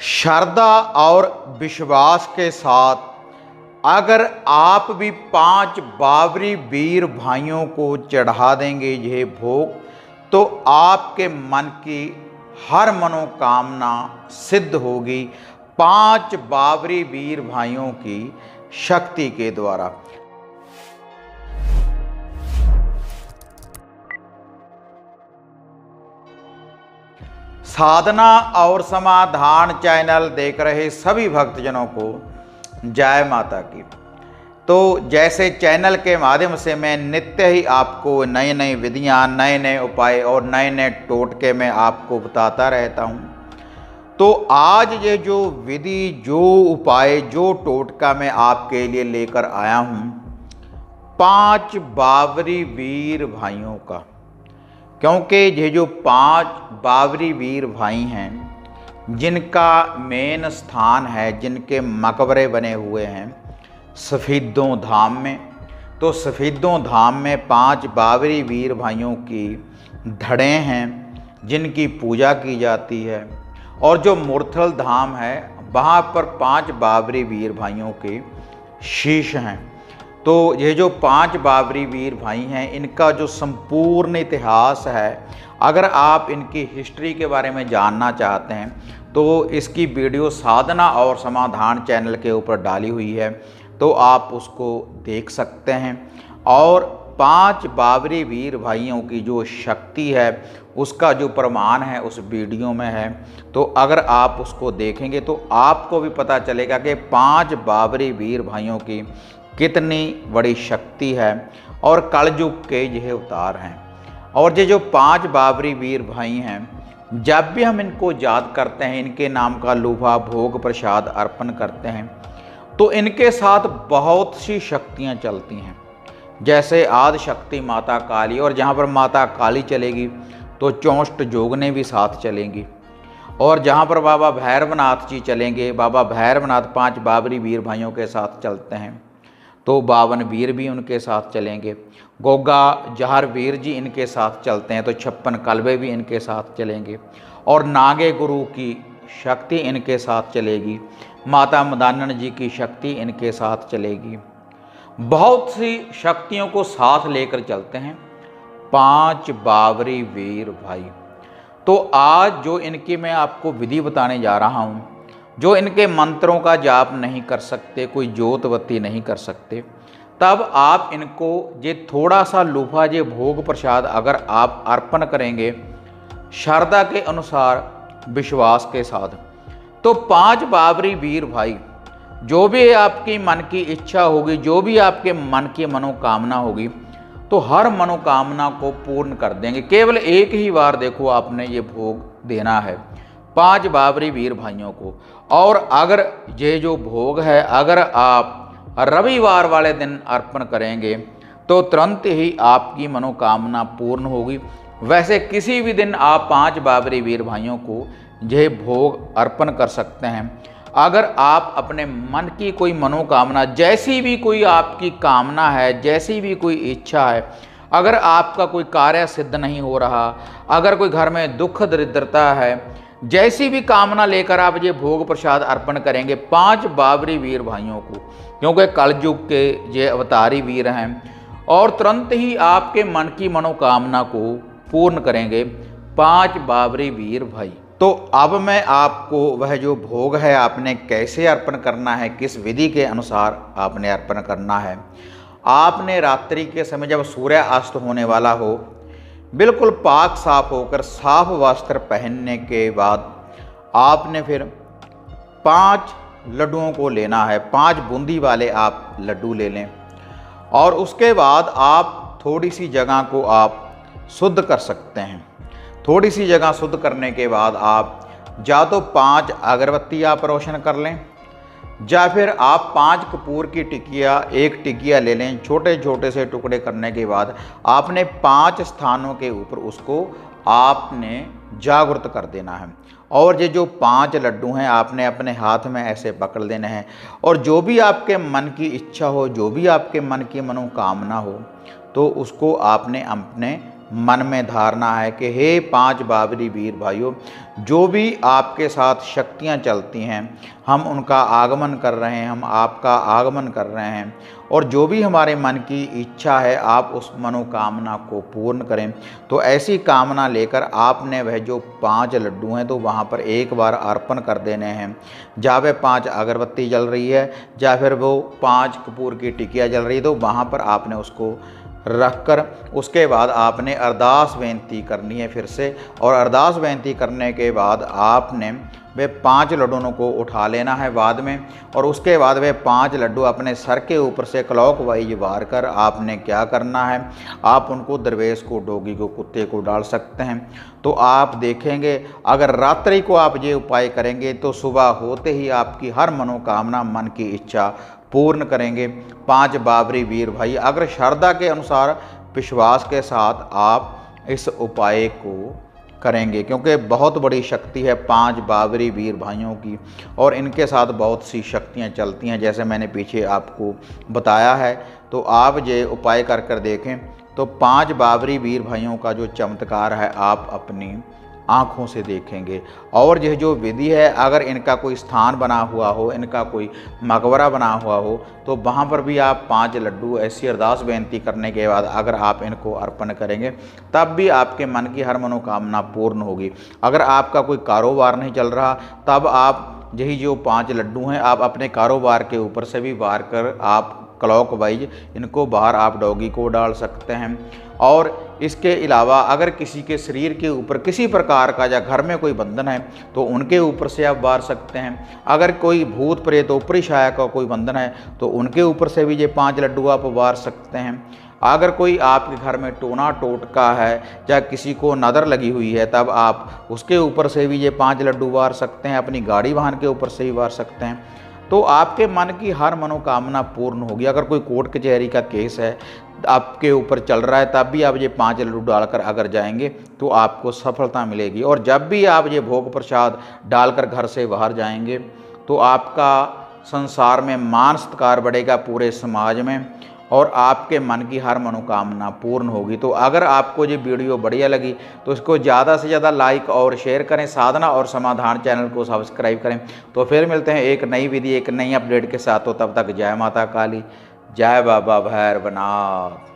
श्रद्धा और विश्वास के साथ अगर आप भी 5 बाबरी वीर भाइयों को चढ़ा देंगे ये भोग, तो आपके मन की हर मनोकामना सिद्ध होगी 5 बाबरी वीर भाइयों की शक्ति के द्वारा। साधना और समाधान चैनल देख रहे सभी भक्तजनों को जय माता की। तो जैसे चैनल के माध्यम से मैं नित्य ही आपको नई नई विधियां, नए नए उपाय और नए नए टोटके में आपको बताता रहता हूं, तो आज ये जो विधि, जो उपाय, जो टोटका मैं आपके लिए लेकर आया हूं 5 बाबरी वीर भाइयों का। क्योंकि ये जो 5 बाबरी वीर भाई हैं जिनका मेन स्थान है, जिनके मकबरे बने हुए हैं सफ़ेदों धाम में, तो सफ़ेदों धाम में 5 बाबरी वीर भाइयों की धड़ें हैं जिनकी पूजा की जाती है। और जो मुरथल धाम है वहाँ पर 5 बाबरी वीर भाइयों के शीश हैं। तो ये जो 5 बाबरी वीर भाई हैं इनका जो संपूर्ण इतिहास है, अगर आप इनकी हिस्ट्री के बारे में जानना चाहते हैं तो इसकी वीडियो साधना और समाधान चैनल के ऊपर डाली हुई है, तो आप उसको देख सकते हैं। और 5 बाबरी वीर भाइयों की जो शक्ति है उसका जो प्रमाण है उस वीडियो में है। तो अगर आप उसको देखेंगे तो आपको भी पता चलेगा कि 5 बाबरी वीर भाइयों की कितनी बड़ी शक्ति है और कलयुग के यह अवतार हैं। और ये जो 5 बाबरी वीर भाई हैं, जब भी हम इनको याद करते हैं, इनके नाम का लूभा भोग प्रसाद अर्पण करते हैं, तो इनके साथ बहुत सी शक्तियां चलती हैं। जैसे आदि शक्ति माता काली, और जहाँ पर माता काली चलेगी तो 64 जोगने भी साथ चलेंगी। और जहाँ पर बाबा भैरवनाथ जी चलेंगे, बाबा भैरवनाथ 5 बाबरी वीर भाइयों के साथ चलते हैं, तो 52 वीर भी उनके साथ चलेंगे। गोगा जहर वीर जी इनके साथ चलते हैं, तो 56 कलबे भी इनके साथ चलेंगे। और नागे गुरु की शक्ति इनके साथ चलेगी, माता मदानन जी की शक्ति इनके साथ चलेगी। बहुत सी शक्तियों को साथ लेकर चलते हैं 5 बाबरी वीर भाई। तो आज जो इनकी मैं आपको विधि बताने जा रहा हूँ, जो इनके मंत्रों का जाप नहीं कर सकते, कोई जोतबत्ती नहीं कर सकते, तब आप इनको ये थोड़ा सा लूफा ये भोग प्रसाद अगर आप अर्पण करेंगे श्रद्धा के अनुसार, विश्वास के साथ, तो 5 बाबरी वीर भाई जो भी आपकी मन की इच्छा होगी, जो भी आपके मन की मनोकामना होगी, तो हर मनोकामना को पूर्ण कर देंगे। केवल एक ही बार देखो आपने ये भोग देना है 5 बाबरी वीर भाइयों को। और अगर ये जो भोग है अगर आप रविवार वाले दिन अर्पण करेंगे तो तुरंत ही आपकी मनोकामना पूर्ण होगी। वैसे किसी भी दिन आप 5 बाबरी वीर भाइयों को यह भोग अर्पण कर सकते हैं। अगर आप अपने मन की कोई मनोकामना, जैसी भी कोई आपकी कामना है, जैसी भी कोई इच्छा है, अगर आपका कोई कार्य सिद्ध नहीं हो रहा, अगर कोई घर में दुख दरिद्रता है, जैसी भी कामना लेकर आप ये भोग प्रसाद अर्पण करेंगे 5 बाबरी वीर भाइयों को, क्योंकि कलयुग के ये अवतारी वीर हैं, और तुरंत ही आपके मन की मनोकामना को पूर्ण करेंगे 5 बाबरी वीर भाई। तो अब मैं आपको वह जो भोग है आपने कैसे अर्पण करना है, किस विधि के अनुसार आपने अर्पण करना है। आपने रात्रि के समय जब सूर्य अस्त होने वाला हो, बिल्कुल पाक साफ होकर साफ वस्त्र पहनने के बाद आपने फिर 5 लड्डुओं को लेना है। 5 बूंदी वाले आप लड्डू ले लें, और उसके बाद आप थोड़ी सी जगह को आप शुद्ध कर सकते हैं। थोड़ी सी जगह शुद्ध करने के बाद आप या तो 5 अगरबत्ती आप रोशन कर लें, या फिर आप 5 कपूर की टिकिया, एक टिकिया ले लें। छोटे छोटे से टुकड़े करने के बाद आपने 5 स्थानों के ऊपर उसको आपने जागृत कर देना है। और ये जो 5 लड्डू हैं आपने अपने हाथ में ऐसे पकड़ लेने हैं, और जो भी आपके मन की इच्छा हो, जो भी आपके मन की मनोकामना हो, तो उसको आपने अपने मन में धारणा है कि हे 5 बाबरी वीर भाइयों, जो भी आपके साथ शक्तियां चलती हैं हम उनका आगमन कर रहे हैं, हम आपका आगमन कर रहे हैं, और जो भी हमारे मन की इच्छा है आप उस मनोकामना को पूर्ण करें। तो ऐसी कामना लेकर आपने वह जो 5 लड्डू हैं तो वहाँ पर एक बार अर्पण कर देने हैं। जहाँ पे 5 अगरबत्ती जल रही है या फिर वो 5 कपूर की टिकिया जल रही है तो वहाँ पर आपने उसको रख कर उसके बाद आपने अरदास बेनती करनी है फिर से, और अरदास बेनती करने के बाद आपने वे 5 लड्डुओं को उठा लेना है बाद में, और उसके बाद वे 5 लड्डू अपने सर के ऊपर से क्लॉकवाइज वार कर आपने क्या करना है, आप उनको दरवेश को, डोगी को, कुत्ते को डाल सकते हैं। तो आप देखेंगे अगर रात्रि को आप ये उपाय करेंगे तो सुबह होते ही आपकी हर मनोकामना, मन की इच्छा पूर्ण करेंगे 5 बाबरी वीर भाई। अगर श्रद्धा के अनुसार विश्वास के साथ आप इस उपाय को करेंगे, क्योंकि बहुत बड़ी शक्ति है 5 बाबरी वीर भाइयों की, और इनके साथ बहुत सी शक्तियां चलती हैं जैसे मैंने पीछे आपको बताया है। तो आप ये उपाय कर कर देखें तो 5 बाबरी वीर भाइयों का जो चमत्कार है आप अपनी आँखों से देखेंगे। और यह जो विधि है अगर इनका कोई स्थान बना हुआ हो, इनका कोई मकबरा बना हुआ हो तो वहाँ पर भी आप 5 लड्डू ऐसी अरदास बेनती करने के बाद अगर आप इनको अर्पण करेंगे तब भी आपके मन की हर मनोकामना पूर्ण होगी। अगर आपका कोई कारोबार नहीं चल रहा तब आप यही जो 5 लड्डू हैं आप अपने कारोबार के ऊपर से भी वार कर आप क्लॉकवाइज इनको बाहर आप डॉगी को डाल सकते हैं। और इसके अलावा अगर किसी के शरीर के ऊपर किसी प्रकार का या घर में कोई बंधन है तो उनके ऊपर से आप वार सकते हैं। अगर कोई भूत प्रेत ऊपरी छाया का कोई बंधन है तो उनके ऊपर से भी ये 5 लड्डू आप वार सकते हैं। अगर कोई आपके घर में टोना टोटका है या किसी को नदर लगी हुई है तब आप उसके ऊपर से भी ये 5 लड्डू वार सकते हैं, अपनी गाड़ी वाहन के ऊपर से भी वार सकते हैं। तो आपके मन की हर मनोकामना पूर्ण होगी। अगर कोई कोर्ट कचहरी का केस है आपके ऊपर चल रहा है तब भी आप ये 5 लड्डू डालकर अगर जाएंगे तो आपको सफलता मिलेगी। और जब भी आप ये भोग प्रसाद डालकर घर से बाहर जाएंगे तो आपका संसार में मान सत्कार बढ़ेगा पूरे समाज में, और आपके मन की हर मनोकामना पूर्ण होगी। तो अगर आपको ये वीडियो बढ़िया लगी तो इसको ज़्यादा से ज़्यादा लाइक और शेयर करें, साधना और समाधान चैनल को सब्सक्राइब करें। तो फिर मिलते हैं एक नई विधि, एक नई अपडेट के साथ। तो तब तक जय माता काली, जय बाबा भैरवनाथ।